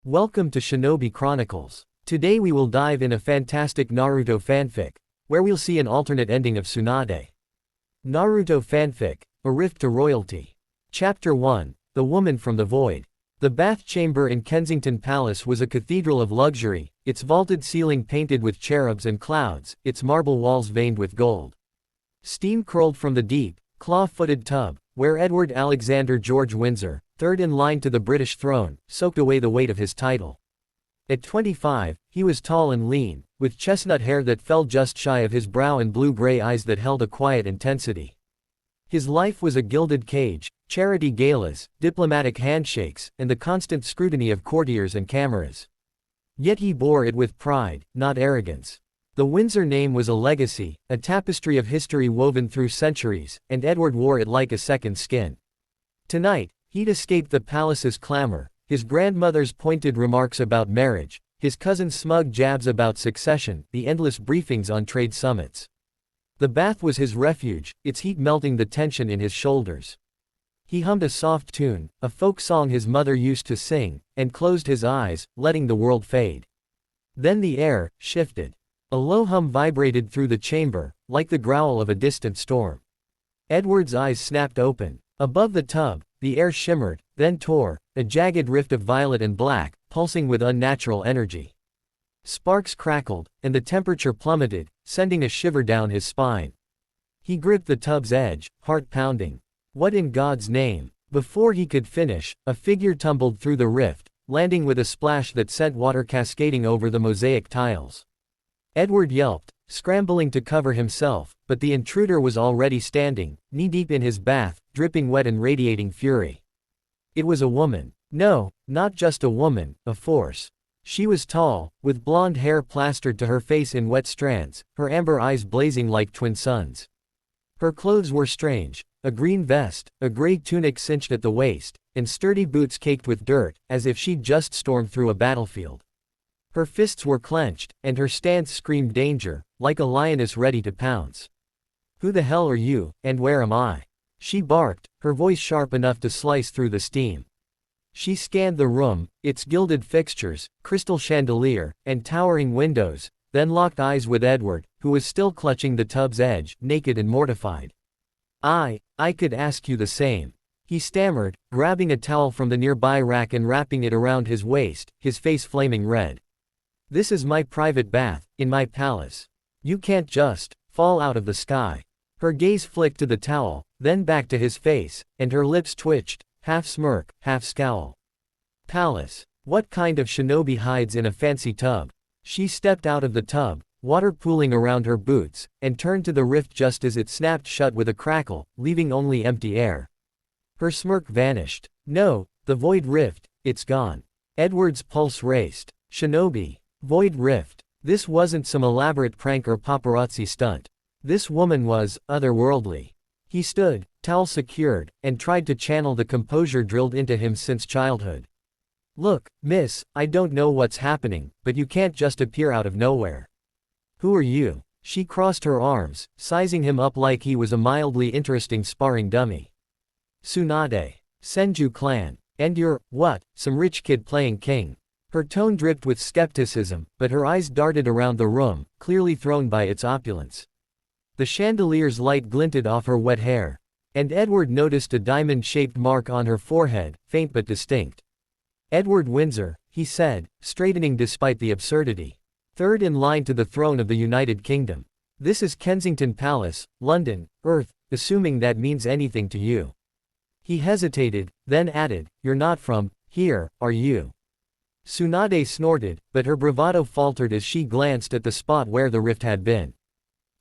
Welcome to Shinobi Chronicles. Today we will dive in a fantastic Naruto fanfic, where we'll see an alternate ending of Tsunade. Naruto fanfic, A Rift to Royalty. Chapter 1, The Woman from the Void. The bath chamber in Kensington Palace was a cathedral of luxury, its vaulted ceiling painted with cherubs and clouds, its marble walls veined with gold. Steam curled from the deep, claw-footed tub, where Edward Alexander George Windsor, third in line to the British throne, soaked away the weight of his title. At 25, he was tall and lean, with chestnut hair that fell just shy of his brow and blue-gray eyes that held a quiet intensity. His life was a gilded cage, charity galas, diplomatic handshakes, and the constant scrutiny of courtiers and cameras. Yet he bore it with pride, not arrogance. The Windsor name was a legacy, a tapestry of history woven through centuries, and Edward wore it like a second skin. Tonight, he'd escaped the palace's clamor, his grandmother's pointed remarks about marriage, his cousin's smug jabs about succession, the endless briefings on trade summits. The bath was his refuge, its heat melting the tension in his shoulders. He hummed a soft tune, a folk song his mother used to sing, and closed his eyes, letting the world fade. Then the air shifted. A low hum vibrated through the chamber, like the growl of a distant storm. Edward's eyes snapped open. Above the tub, the air shimmered, then tore, a jagged rift of violet and black, pulsing with unnatural energy. Sparks crackled, and the temperature plummeted, sending a shiver down his spine. He gripped the tub's edge, heart pounding. What in God's name? Before he could finish, a figure tumbled through the rift, landing with a splash that sent water cascading over the mosaic tiles. Edward yelped, scrambling to cover himself, but the intruder was already standing, knee-deep in his bath, dripping wet and radiating fury. It was a woman. No, not just a woman, a force. She was tall, with blonde hair plastered to her face in wet strands, her amber eyes blazing like twin suns. Her clothes were strange, a green vest, a gray tunic cinched at the waist, and sturdy boots caked with dirt, as if she'd just stormed through a battlefield. Her fists were clenched, and her stance screamed danger, like a lioness ready to pounce. "Who the hell are you, and where am I?" she barked, her voice sharp enough to slice through the steam. She scanned the room, its gilded fixtures, crystal chandelier, and towering windows, then locked eyes with Edward, who was still clutching the tub's edge, naked and mortified. I could ask you the same," he stammered, grabbing a towel from the nearby rack and wrapping it around his waist, his face flaming red. "This is my private bath, in my palace. You can't just fall out of the sky." Her gaze flicked to the towel, then back to his face, and her lips twitched, half smirk, half scowl. "Palace? What kind of shinobi hides in a fancy tub?" She stepped out of the tub, water pooling around her boots, and turned to the rift just as it snapped shut with a crackle, leaving only empty air. Her smirk vanished. "No, the void rift, it's gone." Edward's pulse raced. Shinobi. Void rift. This wasn't some elaborate prank or paparazzi stunt. This woman was otherworldly. He stood, towel secured, and tried to channel the composure drilled into him since childhood. "Look, miss, I don't know what's happening, but you can't just appear out of nowhere." "Who are you?" She crossed her arms, sizing him up like he was a mildly interesting sparring dummy. "Tsunade. Senju clan. And you're, what, some rich kid playing king?" Her tone dripped with skepticism, but her eyes darted around the room, clearly thrown by its opulence. The chandelier's light glinted off her wet hair, and Edward noticed a diamond-shaped mark on her forehead, faint but distinct. "Edward Windsor," he said, straightening despite the absurdity. "Third in line to the throne of the United Kingdom. This is Kensington Palace, London, Earth, assuming that means anything to you." He hesitated, then added, "You're not from here, are you?" Tsunade snorted, but her bravado faltered as she glanced at the spot where the rift had been.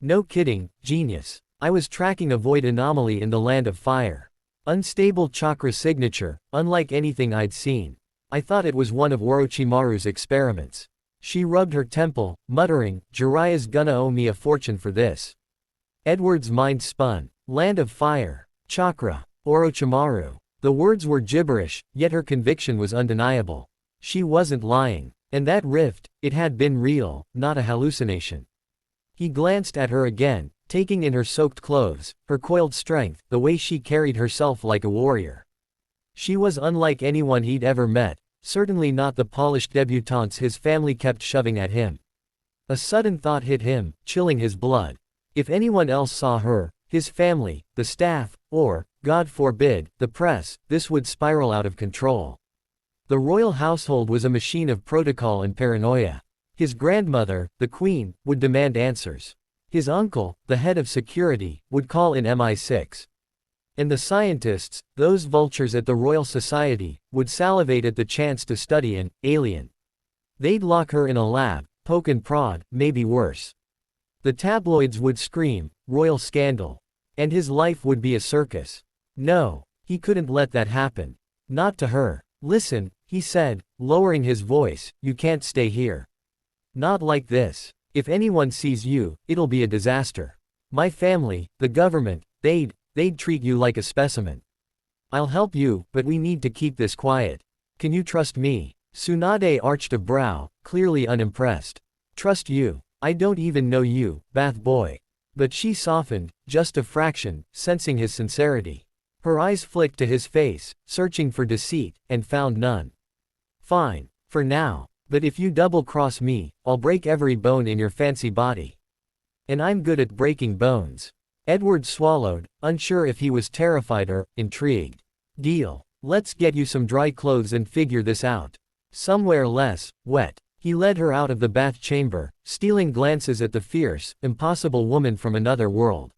"No kidding, genius. I was tracking a void anomaly in the Land of Fire. Unstable chakra signature, unlike anything I'd seen. I thought it was one of Orochimaru's experiments." She rubbed her temple, muttering, "Jiraiya's gonna owe me a fortune for this." Edward's mind spun. Land of Fire. Chakra. Orochimaru. The words were gibberish, yet her conviction was undeniable. She wasn't lying. And that rift, it had been real, not a hallucination. He glanced at her again, taking in her soaked clothes, her coiled strength, the way she carried herself like a warrior. She was unlike anyone he'd ever met, Certainly not the polished debutantes his family kept shoving at him. A sudden thought hit him, chilling his blood. If anyone else saw her, his family, the staff, or, God forbid, the press, this would spiral out of control. The royal household was a machine of protocol and paranoia. His grandmother, the queen, would demand answers. His uncle, the head of security, would call in MI6. And the scientists, those vultures at the Royal Society, would salivate at the chance to study an alien. They'd lock her in a lab, poke and prod, maybe worse. The tabloids would scream, royal scandal. And his life would be a circus. No, he couldn't let that happen. Not to her. Listen, he said, lowering his voice, you can't stay here. Not like this. If anyone sees you, it'll be a disaster. My family, the government, they'd treat you like a specimen. I'll help you, but we need to keep this quiet. Can you trust me? Tsunade arched a brow, clearly unimpressed. Trust you? I don't even know you, Bath Boy. But she softened, just a fraction, sensing his sincerity. Her eyes flicked to his face, searching for deceit, and found none. Fine. For now. But if you double-cross me, I'll break every bone in your fancy body. And I'm good at breaking bones. Edward swallowed, unsure if he was terrified or intrigued. Deal. Let's get you some dry clothes and figure this out. Somewhere less wet. He led her out of the bath chamber, stealing glances at the fierce, impossible woman from another world.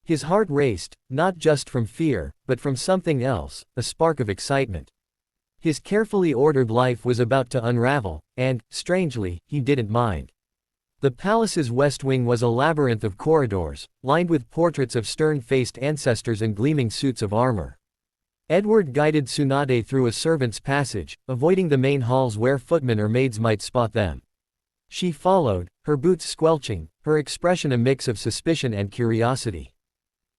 His heart raced, not just from fear, but from something else, a spark of excitement. His carefully ordered life was about to unravel, and, strangely, he didn't mind. The palace's west wing was a labyrinth of corridors, lined with portraits of stern-faced ancestors and gleaming suits of armor. Edward guided Tsunade through a servant's passage, avoiding the main halls where footmen or maids might spot them. She followed, her boots squelching, her expression a mix of suspicion and curiosity.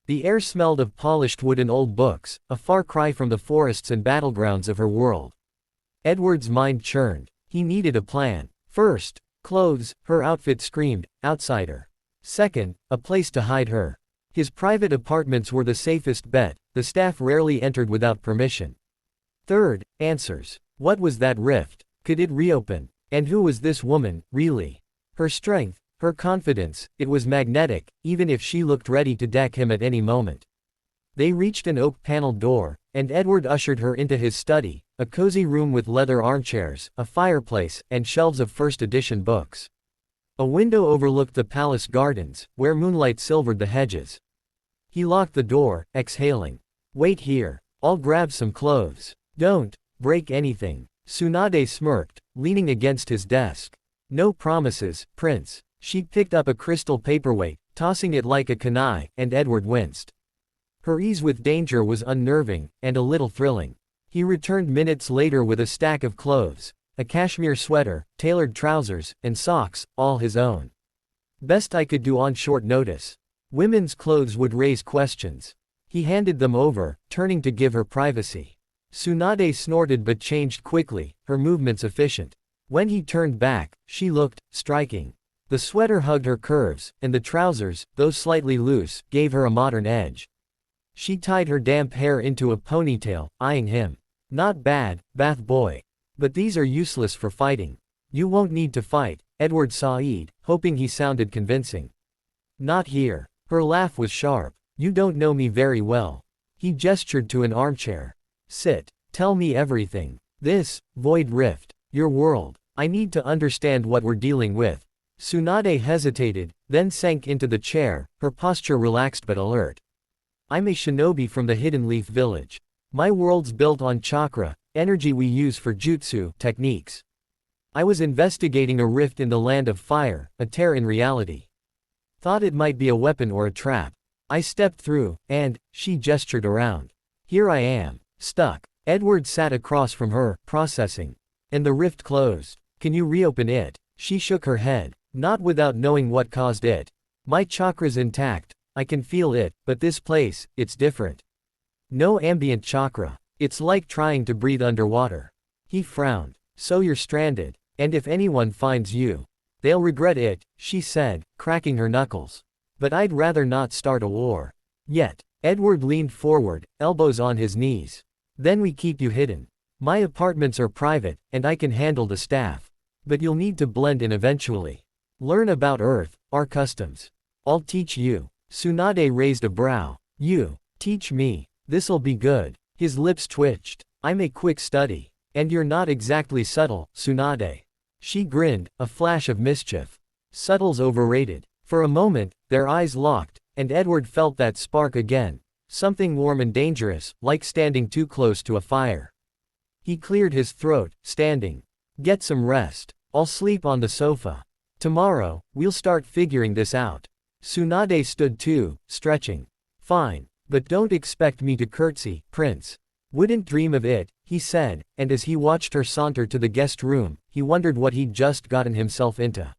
The air smelled of polished wood and old books, a far cry from the forests and battlegrounds of her world. Edward's mind churned. He needed a plan. First, clothes, her outfit screamed, outsider. Second, a place to hide her. His private apartments were the safest bet, the staff rarely entered without permission. Third, answers. What was that rift? Could it reopen? And who was this woman, really? Her strength, her confidence, it was magnetic, even if she looked ready to deck him at any moment. They reached an oak-paneled door, and Edward ushered her into his study, a cozy room with leather armchairs, a fireplace, and shelves of first-edition books. A window overlooked the palace gardens, where moonlight silvered the hedges. He locked the door, exhaling. Wait here. I'll grab some clothes. Don't break anything. Tsunade smirked, leaning against his desk. No promises, Prince. She picked up a crystal paperweight, tossing it like a kunai, and Edward winced. Her ease with danger was unnerving, and a little thrilling. He returned minutes later with a stack of clothes, a cashmere sweater, tailored trousers, and socks, all his own. Best I could do on short notice. Women's clothes would raise questions. He handed them over, turning to give her privacy. Tsunade snorted but changed quickly, her movements efficient. When he turned back, she looked striking. The sweater hugged her curves, and the trousers, though slightly loose, gave her a modern edge. She tied her damp hair into a ponytail, eyeing him. Not bad, Bath Boy. But these are useless for fighting. You won't need to fight, Edward sighed, hoping he sounded convincing. Not here. Her laugh was sharp. You don't know me very well. He gestured to an armchair. Sit. Tell me everything. This, Void Rift, your world. I need to understand what we're dealing with. Tsunade hesitated, then sank into the chair, her posture relaxed but alert. I'm a shinobi from the Hidden Leaf Village. My world's built on chakra, energy we use for jutsu techniques. I was investigating a rift in the Land of Fire, a tear in reality. Thought it might be a weapon or a trap. I stepped through, and, she gestured around. Here I am, stuck. Edward sat across from her, processing. And the rift closed. Can you reopen it? She shook her head. Not without knowing what caused it. My chakra's intact, I can feel it, but this place, it's different. No ambient chakra. It's like trying to breathe underwater. He frowned. So you're stranded, and if anyone finds you, they'll regret it, she said, cracking her knuckles. But I'd rather not start a war. Yet. Edward leaned forward, elbows on his knees. Then we keep you hidden. My apartments are private, and I can handle the staff. But you'll need to blend in eventually. Learn about Earth, our customs. I'll teach you. Tsunade raised a brow. You, teach me. This'll be good. His lips twitched. I'm a quick study. And you're not exactly subtle, Tsunade. She grinned, a flash of mischief. Subtle's overrated. For a moment, their eyes locked, and Edward felt that spark again. Something warm and dangerous, like standing too close to a fire. He cleared his throat, standing. Get some rest. I'll sleep on the sofa. Tomorrow, we'll start figuring this out. Tsunade stood too, stretching. Fine. But don't expect me to curtsy, Prince. Wouldn't dream of it, he said, and as he watched her saunter to the guest room, he wondered what he'd just gotten himself into.